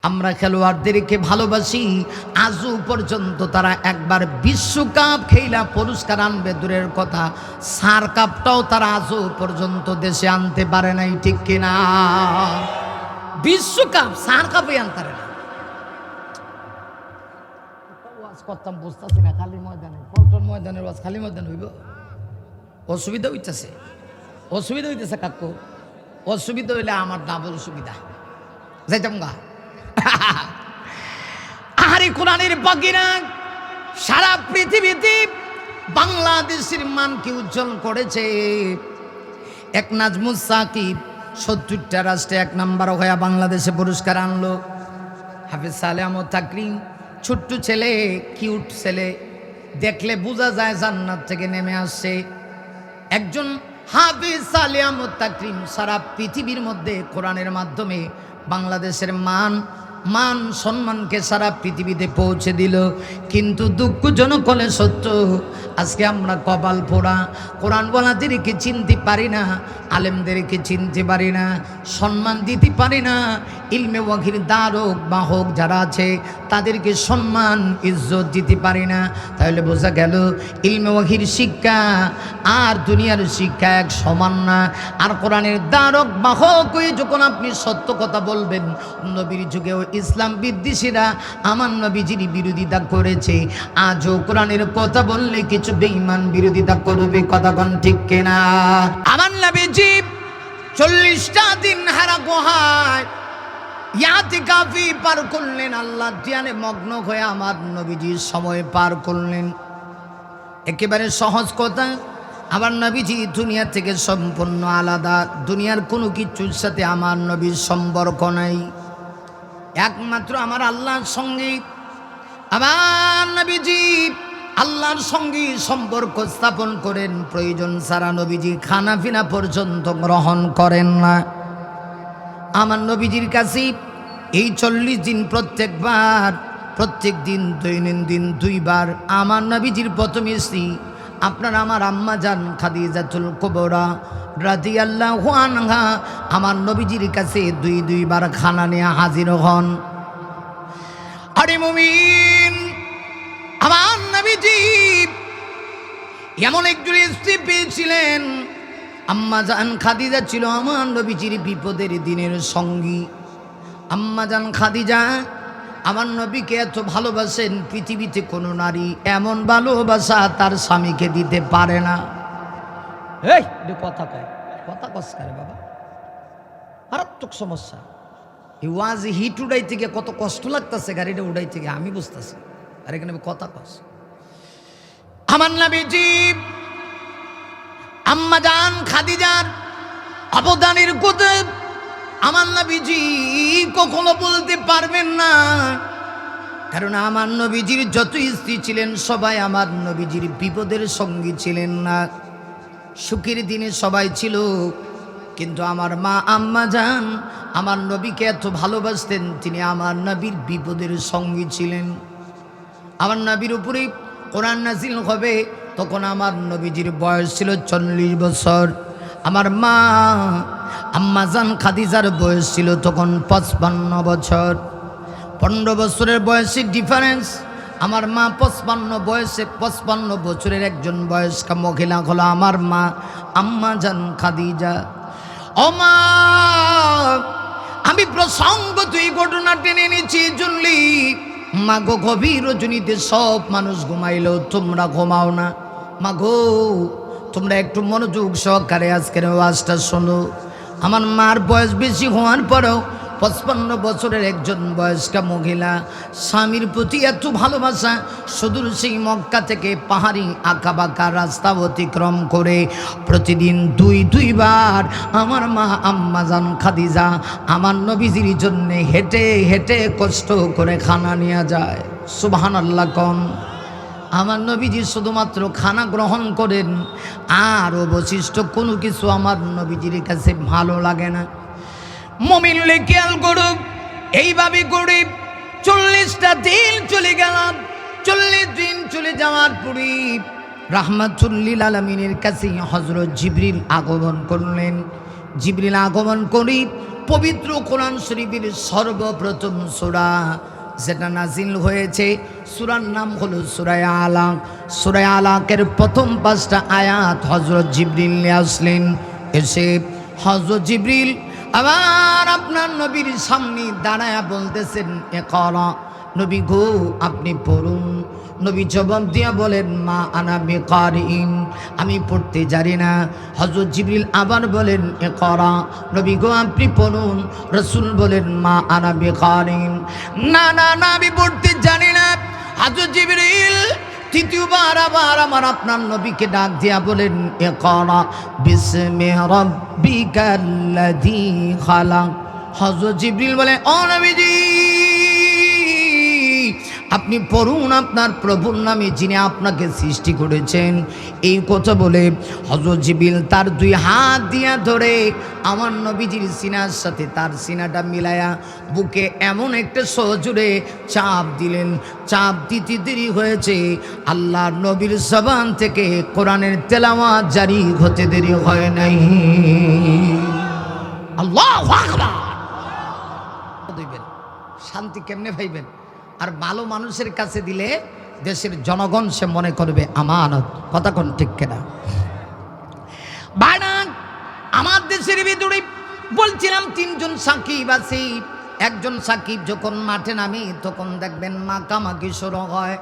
আমরা খেলোয়াড়দেরকে ভালোবাসি, আজও পর্যন্ত তারা একবার বিশ্বকাপ খেলা পুরস্কার আনবে দূরের কথা, সার কাপটাও তারা আজও পর্যন্ত দেশে আনতে পারে নাই, ঠিক কিনা? বিশ্বকাপ সার কাপে আনতে পারে না। ওয়াজ করতাম বুঝতেছি না, খালি ময়দানে পল্টন ময়দানের ওয়াজ খালি ময়দান হইব। অসুবিধা হইতেছে, অসুবিধা হইতেছে কাকু, অসুবিধা হইলে আমার ডাবল সুবিধা, যাইতাম গা। আহারে কোরআনের বাগিরা সারা পৃথিবীতে বাংলাদেশের মানকে উজ্জ্বল করেছে। এক নাজমুস সাকিব ৭০টা রাষ্ট্রে ১ নাম্বার হয়ে বাংলাদেশে পুরস্কার আনলো। হাফেজ সালেহ আহমদ তাকরিম ছোট্ট ছেলে, কিউট ছেলে, দেখলে বোঝা যায় জান্নাত থেকে নেমে আসছে। একজন হাফেজ সালেহ আহমদ তাকরিম সারা পৃথিবীর মধ্যে কোরআনের মাধ্যমে বাংলাদেশের মান সম্মানকে সারা পৃথিবীতে পৌঁছে দিল। কিন্তু দুঃখজনক হলে সত্য, আজকে আমরা কপাল পোড়া, কোরআন ওয়ালাদেরকে চিনতে পারি না, আলেমদেরকে চিনতে পারি না, সম্মান দিতে পারি না। ইলমে ওয়াহির দ্বারক বাহক যারা আছে তাদেরকে সম্মান ইজ্জত দিতে পারি না। তাহলে বোঝা গেল ইলমে ওয়াহির শিক্ষা আর দুনিয়ার শিক্ষা এক সমান না। আর কোরআনের দ্বারক বাহক হয়ে যখন আপনি সত্য কথা বলবেন, নবীর যুগেও ইসলাম বিদ্বেষীরা আমার নবীজির বিরোধিতা করেছে, আজও কোরআনের কথা বললে কিছু বেঈমান বিরোধিতা করবে, কথা কোন ঠিক কিনা? আমার নবীজি ৪০টা দিন হারা গুহায় ইতিকাফি পার করলেন, আল্লাহ ধ্যানে মগ্ন হয়ে আমার নবীজি সময় পার করলেন। একেবারে সহজ কথা, আমার নবীজি দুনিয়া থেকে সম্পূর্ণ আলাদা, দুনিয়ার কোনো কিছুর সাথে আমার নবীর সম্পর্ক নাই, একমাত্র আমার আল্লাহর সঙ্গে। আমার নবীজি আল্লাহর সঙ্গে সম্পর্ক স্থাপন করেন, প্রয়োজন ছাড়া নবীজি খানা পিনা পর্যন্ত গ্রহণ করেন না। আমার নবীজির কাছে এই ৪০ দিন প্রত্যেক দিন দৈনন্দিন ২ বার আমার নবীজির প্রথম স্ত্রী আপনার আমার আম্মা জান খাদিজাতুল কুবরা রাদিয়াল্লাহু আনহা আমার নবীজির কাছে ২ বার খানা নিয়ে হাজির হন। আরে মুমিন, আমার নবীজি এমন একজন স্ত্রী পেয়েছিলেন, আম্মা জান খাদিজা ছিল আমার নবীজির বিপদের দিনের সঙ্গী। আম্মা জান খাদিজা আমার নবীকে এত ভালোবাসেন, পৃথিবীতে কোনো নারী এমন ভালোবাসা তার স্বামীকে দিতে পারে না। এই কথা কয়, কথা কসকারে বাবা, মারাত্মক সমস্যা। এই ওয়াজ হিট উড়াই থেকে কত কষ্ট লাগতেছে, গাড়িটা উড়াই থেকে আমি বুঝতেছি। আর এখানে কথা কস, আমার নবীজি আম্মা জান খাদিজার অবদানের কথা আমার নবীজি কখনো বলতে পারবেন না, কারণ আমার নবীজির যত স্ত্রী ছিলেন সবাই আমার নবীজির বিপদের সঙ্গী ছিলেন না, সুখের দিনে সবাই ছিল। কিন্তু আমার মা আম্মা জান আমার নবীকে এত ভালোবাসতেন, তিনি আমার নবীর বিপদের সঙ্গী ছিলেন। আমার নবীর উপরে কোরআন নাজিল হবে তখন আমার নবীজির বয়স ছিল ৪০ বছর। আমার মা আম্মা জান খাদিজার বয়স ছিল তখন ৫৫ বছর। ১৫ বছরের বয়সের ডিফারেন্স। আমার মা ৫৫ বছরের একজন বয়স্কা মহিলা হলো আমার মা আম্মা জান খাদিজা। ও মা, আমি প্রসঙ্গত এই ঘটনা টেনে এনেছি জুনলি মা গো, গভীর রজনীতে সব মানুষ ঘুমাইলেও তোমরা ঘুমাও না। মা গো, তোমরা একটু মনোযোগ সহকারে আজকের ওয়াজটা শোনো। আমার মার বয়স বেশি হওয়ার পরেও ৫৫ বছরের একজন বয়স্কা মহিলা, স্বামীর প্রতি এত ভালোবাসা, সুদূর সেই মক্কা থেকে পাহাড়ি আঁকাবাঁকা রাস্তা অতিক্রম করে প্রতিদিন ২ বার আমার মা আম্মা জান খাদিজা আমার নবীজির জন্যে হেঁটে হেঁটে কষ্ট করে খানা নিয়ে যায়। সুবহানাল্লাহ কোন। আমার নবীজি শুধুমাত্র খানা গ্রহণ করেন, আর অবশিষ্ট কোনো কিছু আমার নবীজির কাছে ভালো লাগে না। মুমিনলে খেয়াল করুক, এইভাবে করে ৪০টা দিন চলে গেলাম। ৪০ দিন চলে যাওয়ার পরে রাহমাতুল্লিল আলামিনের কাছে হযরত জিবরিল আগমন করলেন। জিবরিল আগমন করি পবিত্র কোরআন শরীফের সর্বপ্রথম সূরা যেটা নাজিল হয়েছে, সূরার নাম হলো সূরা আলাক। সূরা আলাকের প্রথম 5টা আয়াত হযরত জিবরিল নিয়ে আসলেন। এসে হযরত জিবরিল আবার আপনার নবীর সামনে দাঁড়ায়া বলতেছেন, ইকরা, নবী গো আপনি পড়ুন। নবী জবাব দিয়া বলেন, মা আনা বিকারিন, আমি পড়তে জানি না। হযরত জিবরিল আবার বলেন, ইকরা, নবী গো আপনি পড়ুন। রাসূল বলেন, মা আনা বিকারিন, না না না আমি পড়তে জানি না। হযরত জিবরিল তৃতীয়বার আবার আমার আপনার নবীকে ডাক দিয়া বলেন, ইকরা বিসমি রাব্বিকাল্লাযী খালাক। হযরত জিবরিল বলে, ও নবীজি আপনি পড়ুন আপনার প্রভুর নামে যিনি আপনাকে সৃষ্টি করেছেন। এই কথা বলে হযরত জিবরিল তার 2 হাত দিয়া ধরে আমার নবীজির সিনার সাথে তার সিনাটা মিলায়া বুকে এমন একটা সজোরে চাপ দিলেন। চাপ দিতে দেরি হয়েছে, আল্লাহর নবীর জবান থেকে কোরআনের তেলাওয়াত জারি হতে দেরি হয় নাই। আল্লাহু আকবার। শান্তি কেমনে পাইবেন? আর ভালো মানুষের কাছে দিলে দেশের জনগণ সে মনে করবে আমানত। কথা কোন ঠিক কেনা? ভাইরা আমার দেশের ভিতরে বলছিলাম 3 জন সাকিব আছে। একজন সাকিব যখন মাঠে নামে তখন দেখবেন মাকামাকি শুরু হয়।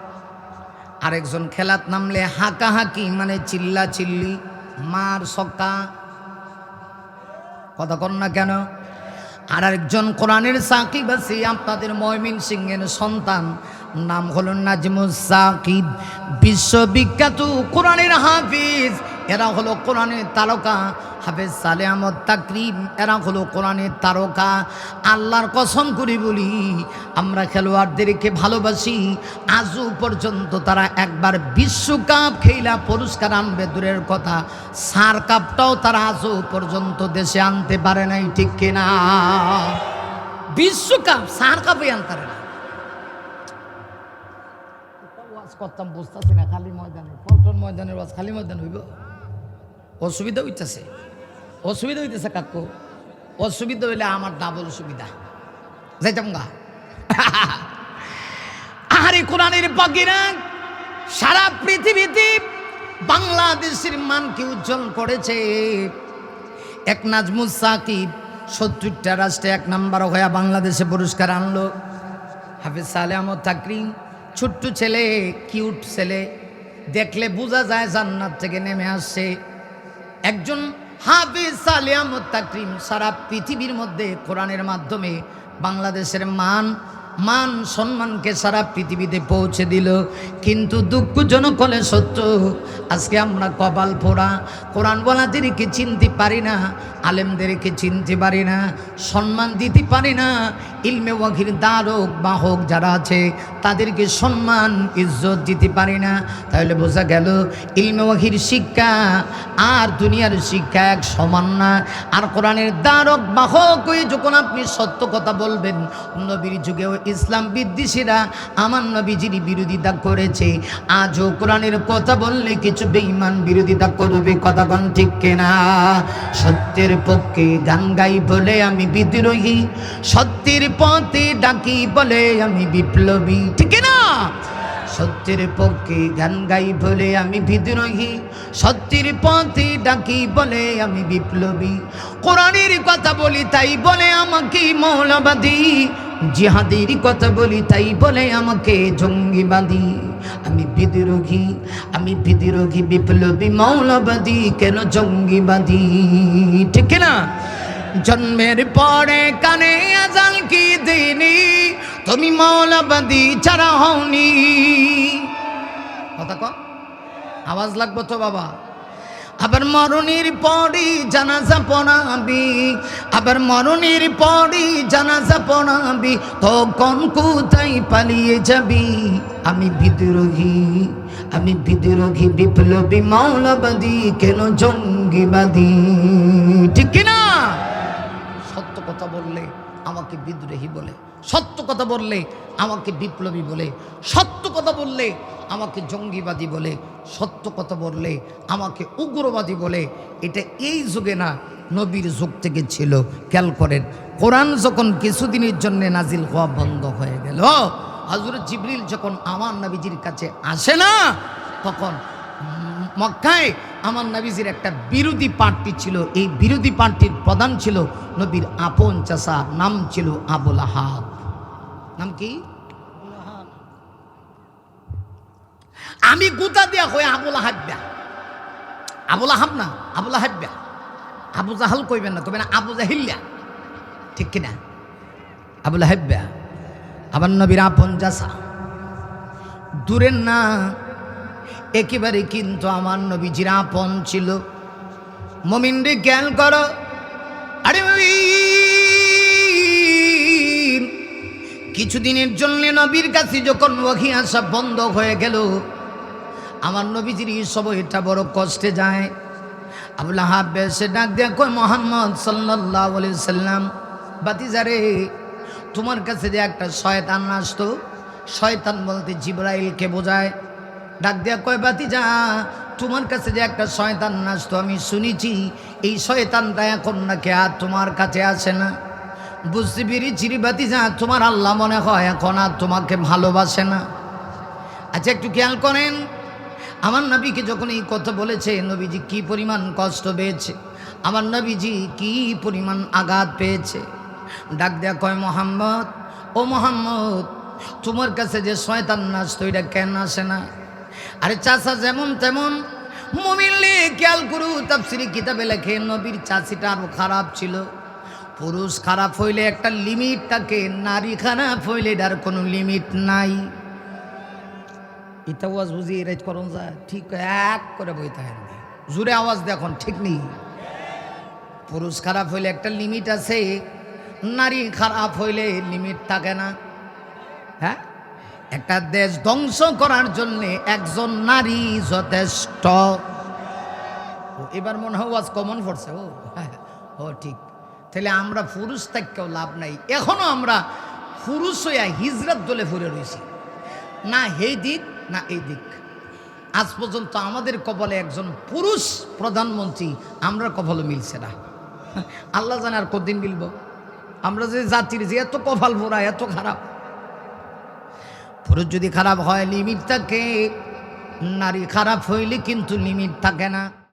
আরেকজন খেলাত নামলে হাঁকাহাঁকি মানে চিল্লা চিল্লি, মার সক্কা। কথা কন না কেন? আর আরেকজন কোরআনের সাকিব আছে, আপনাদের ময়মনসিংহের সন্তান, নাম হলো নাজমুস সাকিব, বিশ্ববিখ্যাত কোরআনের হাফিজ। এরা হলো কোরআনের তারকা। হাফেজ সালেহ আহমদ তাকরিম, এরা হলো কোরআনের তারকা। আল্লাহর কসম করে বলি, আমরা খেলোয়াড়দেরকে ভালোবাসি। আজও পর্যন্ত তারা একবার বিশ্বকাপ খেলা পুরস্কার আনবে দূরের কথা, সার কাপটাও তারা আজও পর্যন্ত দেশে আনতে পারে নাই। ঠিক কিনা? বিশ্বকাপ সার কাপে আনতে পারে না। ওয়াজ করতাম বুঝতেছি না, খালি ময়দানে, পল্টন ময়দানের ওয়াজ খালি ময়দান হইব। অসুবিধা হইতেছে, অসুবিধা হইতেছে কাকু। অসুবিধা হইলে আমার ডাবল সুবিধা, যাইতাম গা। আরে কোরআনের পাখিরা সারা পৃথিবীতে বাংলাদেশের মানকে উজ্জ্বল করেছে। এক নাজমুস সাকিব 70টা রাষ্ট্রে 1 নাম্বার হয়ে বাংলাদেশে পুরস্কার আনলো। হাফেজ সালেহ আহমদ তাকরিম ছোট্ট ছেলে, কিউট ছেলে, দেখলে বোঝা যায় জান্নাত থেকে নেমে আসছে। একজন হাফেজ সালেহ আহমদ তাকরিম সারা পৃথিবীর মধ্যে কোরআনের মাধ্যমে বাংলাদেশের মান সম্মানকে সারা পৃথিবীতে পৌঁছে দিল। কিন্তু দুঃখজনক হলে সত্য, আজকে আমরা কপাল পোড়া, কোরআনওয়ালাদেরকে চিনতে পারি না, আলেমদেরকে চিনতে পারি না, সম্মান দিতে পারি না। ইলমে ওয়াহির দ্বারক বাহক যারা আছে তাদেরকে সম্মান ইজ্জত দিতে পারি না। তাহলে বোঝা গেল ইলমে ওয়াহির শিক্ষা আর দুনিয়ার শিক্ষা এক সমান না। আর কোরআনের দ্বারক বাহক হয়ে যখন আপনি সত্য কথা বলবেন, নবীর যুগেও ইসলাম বিদ্বেষীরা আমার নবীজির বিরোধিতা করেছে। আজও কোরআনের কথা বললে কিছু বেঈমান বিরোধিতা করবে। কথা কোন ঠিক কিনা? সত্যের পক্ষে গান গাই বলে আমি বিদ্রোহী, সত্যের পথে ডাকি বলে আমি বিপ্লবী। ঠিক না? সত্যের পক্ষে গান গাই বলে আমি বিদ্রোহী, সত্যের পথে ডাকি বলে আমি বিপ্লবী। কোরআনের কথা বলি তাই বলে আমাকে মৌলবাদী, জিহাদের কথা বলি তাই বলে আমাকে জঙ্গিবাদী। আমি বিদ্রোহী, বিপ্লবী, মৌলবাদী, কেন জঙ্গিবাদী? ঠিক না? জন্মের পরে কানে আজান কি দিনি, তুমি মৌলবাদী ছাড়া হওনি। কথা কম আওয়াজ লাগবো তো বাবা। আবার মরণের পরই জানাজা পড়াবি, আবার মরণের পরই জানাজা পড়াবি, তখন কোথায় পালিয়ে যাবি? আমি বিদ্রোহী, বিপ্লবী, মৌলবাদী, কেন জঙ্গিবাদী? ঠিক না? সত্য কথা বললে আমাকে বিদ্রোহী বলে, সত্য কথা বললে আমাকে বিপ্লবী বলে, সত্য কথা বললে আমাকে জঙ্গিবাদী বলে, সত্য কথা বললে আমাকে উগ্রবাদী বলে। এটা এই যুগে না, নবীর যুগ থেকে ছিল। খেয়াল করেন, কোরআন যখন কিছুদিনের জন্য নাজিল হওয়া বন্ধ হয়ে গেল, হযরত জিবরিল যখন আমার নবীজির কাছে আসে না, তখন মক্কায় আমার নবীজির একটা বিরোধী পার্টি ছিল। এই বিরোধী পার্টির প্রধান ছিল নবীর আপন চাচা, নাম ছিল আবুল আহাব। নাম কি? আমি গুতা দিয়া কই আবুল আহাব্বা, আবুল আহাব না, আবুল আহাব্বা। আবু জাহাল কইবেন না, কইবেন আবু জাহিল্লা, ঠিক কিনা? আবুল আহাব্বা আমার নবীর আপন চাচা, দূরের না, একেবারে কিন্তু আমার নবীজির আপন ছিল। মুমিনরে জ্ঞান করো। আরে কিছুদিনের জন্য নবীর কাছে যখন ওহী আসা বন্ধ হয়ে গেল, আমার নবীজির সময়টা বড় কষ্টে যায়। আবুল আহাব এসে ডাক দেয়া কয়, মুহাম্মদ সাল্লাল্লাহু আলাইহি সাল্লাম, বাতিজারে, তোমার কাছে যে একটা শয়তান আসতো, শয়তান বলতে জিবরাইলকে বোঝায়। ডাক দেয়া কয়, বাতিজা, তোমার কাছে যে একটা শয়তান আসতো আমি শুনেছি, এই শয়তানটা এখন নাকি আর তোমার কাছে আসে না। বুঝতে পেরেছি বাতিজা, তোমার আল্লাহ মনে হয় এখন আর তোমাকে ভালোবাসে না। আচ্ছা একটু খেয়াল করেন, আমার নবীকে যখন এই কথা বলেছে, নবীজি কি পরিমাণ কষ্ট পেয়েছে, আমার নবীজি কি পরিমাণ আঘাত পেয়েছে। ডাক দেয়া কয়, মুহাম্মদ, ও মুহাম্মদ, তোমার কাছে যে শয়তান আসতো এটা কেন আসে না? আরে চাচা যেমন তেমন, মুমিনলে খেয়াল করু, তাফসীরে কিতাবে লেখে নবীর চাচিটা আরো খারাপ ছিল। পুরুষ খারাপ হইলে একটা লিমিট থাকে, নারী খারাপ হইলে এটার কোনো লিমিট নাই। এটা আওয়াজ বুঝি রাইট করুন যায়, ঠিক এক করে বই থাকেন, জোরে আওয়াজ দেখুন, ঠিক নেই। পুরুষ খারাপ হইলে একটা লিমিট আছে, নারী খারাপ হইলে লিমিট থাকে না। হ্যাঁ, একটা দেশ ধ্বংস করার জন্য একজন নারী যথেষ্ট। এবার মনে হয় ওয়াজ কমন পড়ছে। ও ঠিক, তাহলে আমরা পুরুষ থাকতেও লাভ নাই। এখনো আমরা পুরুষ হইয়া হিজরত দলে ঘুরে রয়েছি, না এই দিক না এই দিক। আজ পর্যন্ত আমাদের কপালে একজন পুরুষ প্রধানমন্ত্রী আমরা কপালে মিলছে না। আল্লাহ জানে আর কতদিন মিলব। আমরা যে জাতির যে এত কপাল ভরা, এত খারাপ। পুরুষ যদি খারাপ হয় লিমিট থাকে, নারী খারাপ হইলে কিন্তু লিমিট থাকে না।